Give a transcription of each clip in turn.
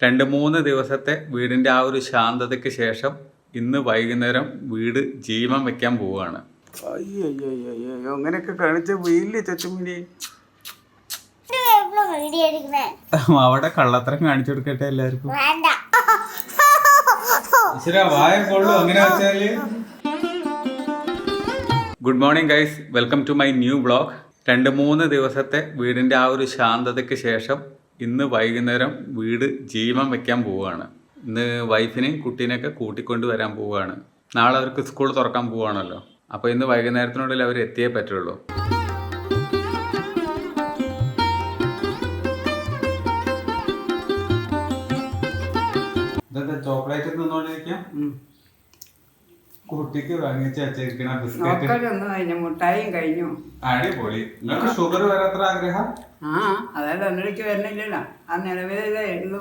2-3 ദിവസത്തെ വീടിൻ്റെ ആ ഒരു ശാന്തതയ്ക്ക് ശേഷം ഇന്ന് വൈകുന്നേരം വീട് ജീവൻ വെക്കാൻ പോവുകയാണ്. അയ്യോ അങ്ങനെയൊക്കെ കാണിച്ച വീട്ടിലെ ചച്ചുമിനി അവിടെ കള്ളത്തരം കാണിച്ചു കൊടുക്കട്ടെ എല്ലാവർക്കും. വായ കൊള്ളു അങ്ങനെ വെച്ചാല്. Good morning guys, welcome to my new vlog. 2-3 ദിവസത്തെ വീടിൻ്റെ ആ ഒരു ശാന്തതയ്ക്ക് ശേഷം ഇന്ന് വൈകുന്നേരം വീട് ജീവൻ വെക്കാൻ പോവുകയാണ്. ഇന്ന് വൈഫിനെയും കുട്ടീനെയൊക്കെ കൂട്ടിക്കൊണ്ട് വരാൻ പോവുകയാണ്. നാളെ അവർക്ക് സ്കൂൾ തുറക്കാൻ പോവുകയാണല്ലോ. അപ്പോൾ ഇന്ന് വൈകുന്നേരത്തിനുള്ളിൽ അവർ എത്തിയേ പറ്റുള്ളൂ. ഇതെന്താ ചോക്ലേറ്റ് തിന്നോണ്ടിരിക്കാം? കുട്ടിക്ക് വാങ്ങിച്ച് വെച്ചിരിക്കണ ബിസ്ക്കറ്റ് മുട്ടായും കഴിഞ്ഞു. അടിപൊളി. നിങ്ങൾക്ക് ഷുഗർ വരാത്ര ആഗ്രഹം? അതായത് ഒന്നിലേക്ക് വരുന്നില്ലല്ലോ. ആ നിലവിലേ ഉള്ളൂ.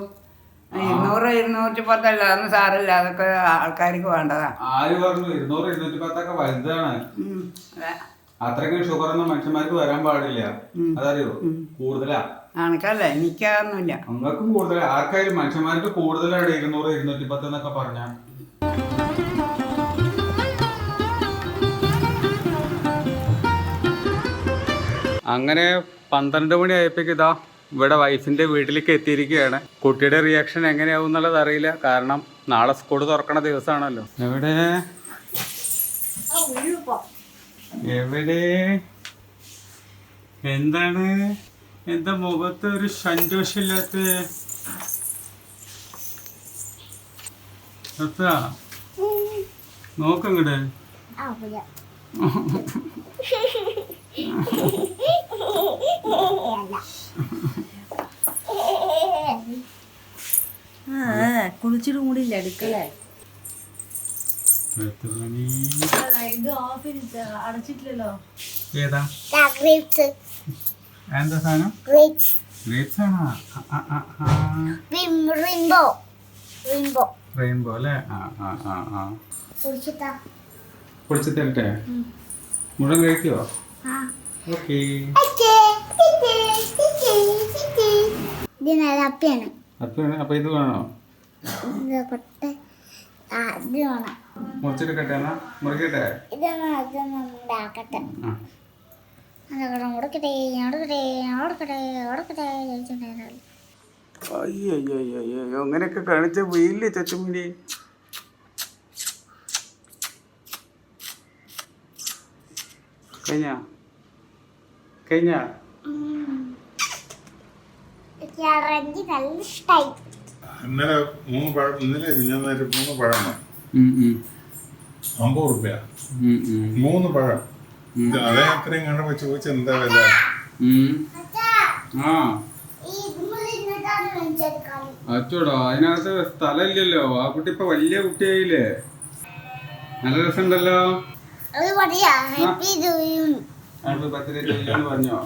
200-210 അതൊന്നും സാറില്ല, അതൊക്കെ ആൾക്കാർക്ക് വേണ്ടതാ. ആര് പറഞ്ഞു? 200-210 വലുതാണ്. അത്രയ്ക്ക് ഷുഗർ ഒന്നും മനുഷ്യന്മാർക്ക് വരാൻ പാടില്ല. അതറിയോ? കൂടുതലാ. ആൾക്കല്ല, എനിക്കൊന്നുമില്ല. നിങ്ങൾക്കും കൂടുതലാ. ആർക്കായാലും മനുഷ്യന്മാർക്ക് കൂടുതലാണ് 200-210 എന്നൊക്കെ പറഞ്ഞ. അങ്ങനെ 12 മണി ആയപ്പോഴേക്ക് ഇതാ ഇവിടെ വൈഫിൻ്റെ വീട്ടിലേക്ക് എത്തിയിരിക്കുകയാണ്. കുട്ടിയുടെ റിയാക്ഷൻ എങ്ങനെയാവും എന്നുള്ളത് അറിയില്ല, കാരണം നാളെ സ്കൂൾ തുറക്കണ ദിവസമാണല്ലോ. എവിടെ എന്താണ് എന്താ മുഖത്ത് ഒരു സന്തോഷമില്ലാത്ത? നോക്കങ്ങട് കുളിച്ചിട്ട് കൂടിയില്ല അടുക്കള. അടച്ചിട്ടില്ലല്ലോ. ഏതാ എന്താ സാധനം? ഗ്രേപ്സ് ആണോ? റെയിൻബോ അല്ലേ? പൊളിച്ചിട്ടെ മുഴുവൻ കഴിക്കുവോ? ഓക്കേ. അപ്പിയാണ്. അപ്പൊ ഇത് വേണോ? മുറിച്ചെടുക്കട്ടെ? എന്നാ മുറിക്കട്ടെ. അയ്യോ അങ്ങനെയൊക്കെ കാണിച്ച വീട്ടിലെ ചച്ചുമിനി. കഴിഞ്ഞ ഇന്നലെ 3 പഴം, ഇന്നലെ 3 പഴം 50 റുപ്യ 3 പഴം. അതേ അത്രയും കണ്ടപ്പോ ചോദിച്ച എന്താ വില? അച്ചോടോ, അതിനകത്ത് സ്ഥലമില്ലല്ലോ. ആ കുട്ടി ഇപ്പൊ വലിയ കുട്ടിയായില്ലേ? നല്ല രസമുണ്ടല്ലോ. പറഞ്ഞോ?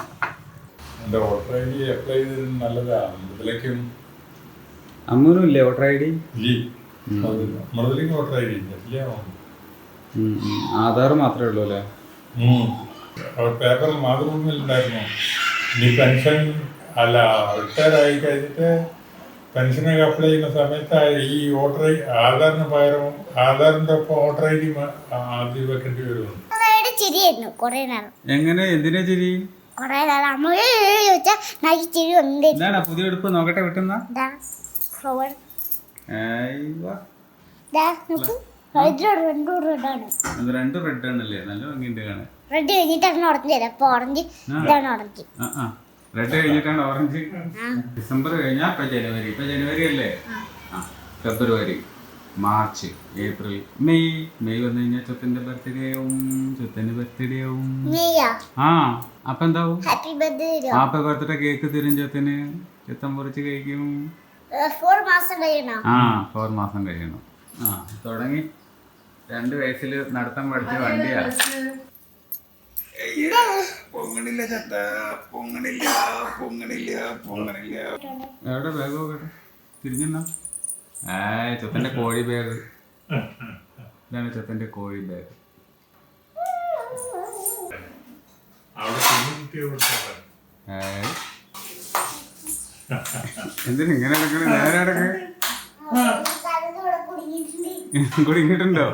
എന്റെ വോട്ടർ ഐ ഡി അപ്ലൈ ചെയ്തത് നല്ലതാണ്. ഇതിലേക്കും അമ്മൂനും ഇല്ലേ വോട്ടർ ഐ ഡി? മൃദുലേക്ക് വോട്ടർ ഐ ഡി ഇല്ല. ആധാർ മാത്രമേ ഉള്ളൂ അല്ലേ? പേപ്പറിൽ മാതൃഭൂമിയിൽ ഉണ്ടായിരുന്നു. ഇനി പെൻഷൻ അല്ല റിട്ടയർ ആയി കഴിഞ്ഞിട്ട് പെൻഷനൊക്കെ അപ്ലൈ ചെയ്യുന്ന സമയത്ത് ഈ വോട്ടർ ആധാറിന് പകരം ആധാറിന്റെ ഒപ്പം വോട്ടർ ഐ ഡി ആദ്യം വെക്കേണ്ടി വരുന്നു. എങ്ങനെ? എന്തിനാ ചിരി? പുതിയ എടുപ്പ് നോക്കട്ടെ. വിട്ടുന്ന രണ്ട് റെഡ് ആണല്ലേ? നല്ല ഭംഗിയുണ്ട് കാണാൻ. റെഡ് കഴിഞ്ഞിട്ടാണ് ഓറഞ്ച്. റെഡ് കഴിഞ്ഞിട്ടാണ് ഓറഞ്ച്. ഡിസംബർ കഴിഞ്ഞാൽ ഇപ്പൊ ജനുവരി. ഇപ്പൊ ജനുവരി അല്ലേ? ഫെബ്രുവരി, മാർച്ച്, ഏപ്രിൽ, മെയ് വന്നു കഴിഞ്ഞാൽ ചൊത്തിന്റെ ബർത്ത്ഡേയും. അപ്പൊ എന്താവും? ഹാപ്പി ബർത്ത്ഡേ കേക്ക് തരും ചൊത്തിന്. ചൊത്തം പൊറിച്ച് കഴിക്കും. 4 മാസം കഴിയണം. 4 മാസം കഴിയണം. തുടങ്ങി. 2 വയസ്സിൽ നടത്തം പഠിച്ച വണ്ടിയാ. പൊങ്ങണില്ല ചത്ത, പൊങ്ങണില്ല. എവിടെ ബാഗ് നോക്കട്ടെ? തിരിഞ്ഞെന്നാ? ചൊത്തന്റെ കോഴി ബാഗ്. ഇതാണ് ചൊത്തന്റെ കോഴി ബാഗ്. എന്തിനാ ഇങ്ങനെ നടക്കണേ? നേരെ നടക്കേ. കുടുങ്ങിയിട്ടുണ്ടോ?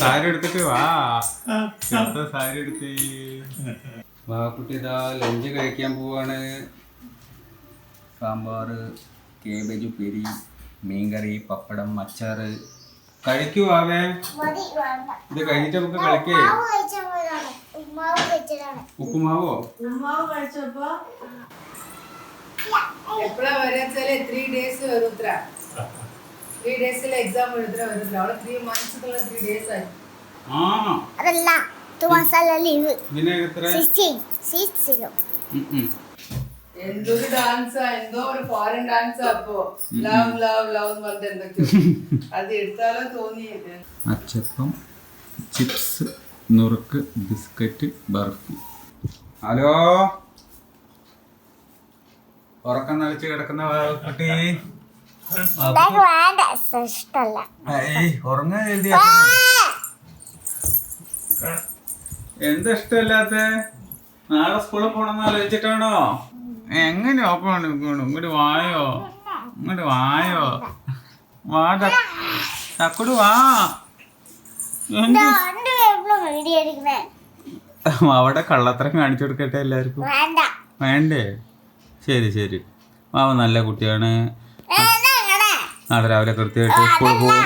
സാരി എടുത്തിട്ട് വാ. ചെറുത്ത സാരി എടുത്ത് വാ കുട്ടി. ഇതാ ലഞ്ച് കഴിക്കാൻ പോവാണ്. സാമ്പാർ, കേബേജ് ഉപ്പേരി, മീൻകറി, പപ്പടം, അച്ചാറ്. കഴിക്കുവാവേ. മതി വേണ്ട. ഇത് കഴിഞ്ഞിട്ട് നമുക്ക് കളിക്കേ. ഉപ്മാവ് കഴിച്ചാൽ പോയതാണ്. ഉപ്മാവ് കഴിച്ചതാണ്. ഉപ്പുമാവോ? ഉപ്മാവ് കഴിച്ചപ്പോ എപ്പോഴാ വരാച്ചാല് 3 days വരുത്ര. 3 days എക്സാം എഴുതുന്ന വരുത്ര. അവിടെ 3 months 3 days ആയി. ആ അതല്ല 2 മാസമല്ല ലീവ്. പിന്നെ എത്ര? 16. എന്തൊരു ഡാൻസാ, എന്തോ ഒരു ഫോറിൻ ഡാൻസാ. അപ്പോ ലവ് ലവ് ലവ് എന്ന് പറഞ്ഞിട്ട് എന്തൊക്കെയോ അത് എടുത്താലോ തോന്നിയത്. അച്ചപ്പം, ചിപ്സ്, നുറുക്ക്, ബിസ്ക്കറ്റ്, ബർഫി. ഹലോ, ഉറക്കം നളിച്ച് കിടക്കുന്ന കുട്ടി. വേണ്ട, ഇഷ്ടല്ല. ഉറങ്ങാൻ എഴുതിയ എന്താ ഇഷ്ടമല്ലാത്ത? നാളെ സ്കൂളിൽ പോണെന്ന് ആലോചിച്ചിട്ടാണോ? എങ്ങനെ ഓപ്പൺ ഇങ്ങോട്ട് വായോ, ഇങ്ങോട്ട് വായോ. വാ തക്കുട് വാ. വീഡിയോ എടുക്കണേ. അവിടെ കള്ളത്തരം കാണിച്ചു കൊടുക്കട്ടെ എല്ലാവർക്കും. വേണ്ട. വേണ്ടേ? ശരി ശരി. മാവ നല്ല കുട്ടിയാണ്. നാളെ രാവിലെ കൃത്യമായിട്ട് സ്കൂളിൽ പോകും.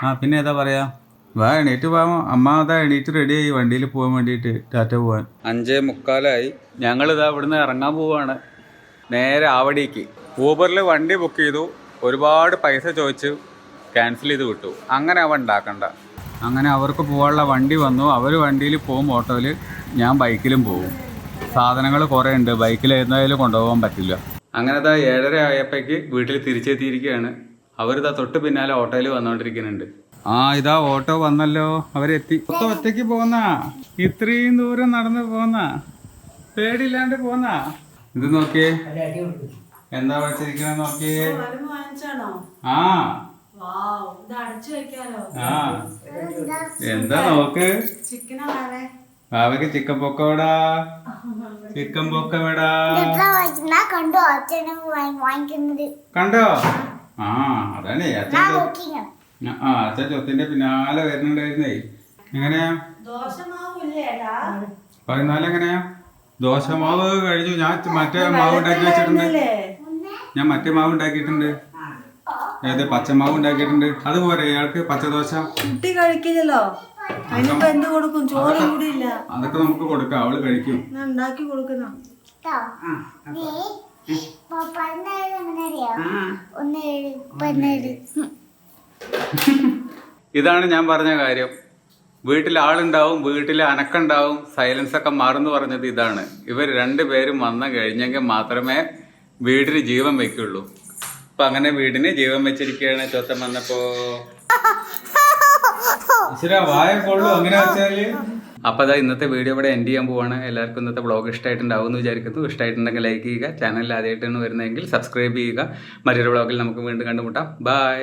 ആ പിന്നെ ഏതാ പറയാ. വാ എണീറ്റ് പോവാമോ? അമ്മ അതാ എണീറ്റ് റെഡിയായി വണ്ടിയിൽ പോകാൻ വേണ്ടിയിട്ട് ടാറ്റ പോവാൻ. 5:45 ഞങ്ങളിതാ ഇവിടുന്ന് ഇറങ്ങാൻ പോവാണ്. നേരെ ആവടിക്ക്. ഊബറിൽ വണ്ടി ബുക്ക് ചെയ്തു. ഒരുപാട് പൈസ ചോദിച്ചു ക്യാൻസൽ ചെയ്ത് വിട്ടു. അങ്ങനെ അവൻ ഉണ്ടാക്കണ്ട. അങ്ങനെ അവർക്ക് പോകാനുള്ള വണ്ടി വന്നു. അവർ വണ്ടിയിൽ പോകും, ഓട്ടോയിൽ. ഞാൻ ബൈക്കിലും പോകും. സാധനങ്ങൾ കുറേ ഉണ്ട്, ബൈക്കിൽ എന്തായാലും കൊണ്ടുപോകാൻ പറ്റില്ല. അങ്ങനെ ഇതാ 7:30 ആയപ്പോഴേക്ക് വീട്ടിൽ തിരിച്ചെത്തിയിരിക്കുകയാണ്. അവരിതാ തൊട്ട് പിന്നാലെ ഓട്ടോയിൽ വന്നുകൊണ്ടിരിക്കുന്നുണ്ട്. ആ ഇതാ ഓട്ടോ വന്നല്ലോ, അവരെത്തി. ഒറ്റയ്ക്ക് പോന്നാ? ഇത്രയും ദൂരം നടന്ന് പോന്നാ? പേടിയില്ലാണ്ട് പോന്നാ? ഇത് നോക്കിയേ, എന്താ വെച്ചിരിക്കണ നോക്കിയേ. ആ ആ എന്താ നോക്ക്. ബാവയ്ക്ക് ചിക്കൻ പൊക്കോടാ, ചിക്കൻ പൊക്കവിടാ. കണ്ടോ അച്ഛനെ വാങ്ങിക്കുന്നത്? കണ്ടോ? ആ അതാണ് അച്ഛൻ. ആ അച്ഛൻ ചൊത്തിന്റെ പിന്നാലെ വരുന്നുണ്ടായിരുന്നേ. എങ്ങനെയാ 14 എങ്ങനെയാ? ദോശമാവ് കഴിഞ്ഞു. ഞാൻ മറ്റേ മാവ് ഉണ്ടാക്കി വെച്ചിട്ടുണ്ട്. ഞാൻ മറ്റേ മാവ് ഉണ്ടാക്കിയിട്ടുണ്ട്. ഏത് പച്ചമാവ് ഉണ്ടാക്കിയിട്ടുണ്ട്. അതുപോലെ ഇയാൾക്ക് പച്ചദോശ കുട്ടി കഴിക്കില്ലല്ലോ. അതിനിപ്പോ എന്ത് കൊടുക്കും? ചോറ് കൂടി ഇല്ല. അതൊക്കെ നമുക്ക് കൊടുക്കാം, അവള് കഴിക്കും. ഞാൻ ഉണ്ടാക്കി കൊടുക്കുന്ന ഇതാണ് ഞാൻ പറഞ്ഞ കാര്യം. വീട്ടിൽ ആളുണ്ടാവും, വീട്ടിൽ അനക്കുണ്ടാവും, സൈലൻസ് ഒക്കെ മാറുന്നു പറഞ്ഞത് ഇതാണ്. ഇവർ രണ്ടുപേരും വന്നു കഴിഞ്ഞെങ്കിൽ മാത്രമേ വീടിന് ജീവൻ വെക്കുള്ളൂ. അപ്പൊ അങ്ങനെ വീടിന് ജീവൻ വെച്ചിരിക്കുകയാണ് ചോത്തൻ വന്നപ്പോ. വായ കൊള്ളു അങ്ങനെ വെച്ചാല്. അപ്പൊ അതാ ഇന്നത്തെ വീഡിയോ ഇവിടെ എൻഡ് ചെയ്യാൻ പോവാണ്. എല്ലാവർക്കും ഇന്നത്തെ വ്ളോഗ് ഇഷ്ടമായിട്ടുണ്ടാവും എന്ന് വിചാരിക്കുന്നു. ഇഷ്ടമായിട്ടുണ്ടെങ്കിൽ ലൈക്ക് ചെയ്യുക. ചാനലിൽ ആദ്യമായിട്ടാണ് വരുന്നതെങ്കിൽ സബ്സ്ക്രൈബ് ചെയ്യുക. മറ്റൊരു വ്ളോഗിൽ നമുക്ക് വീണ്ടും കണ്ടുമുട്ടാം. ബൈ.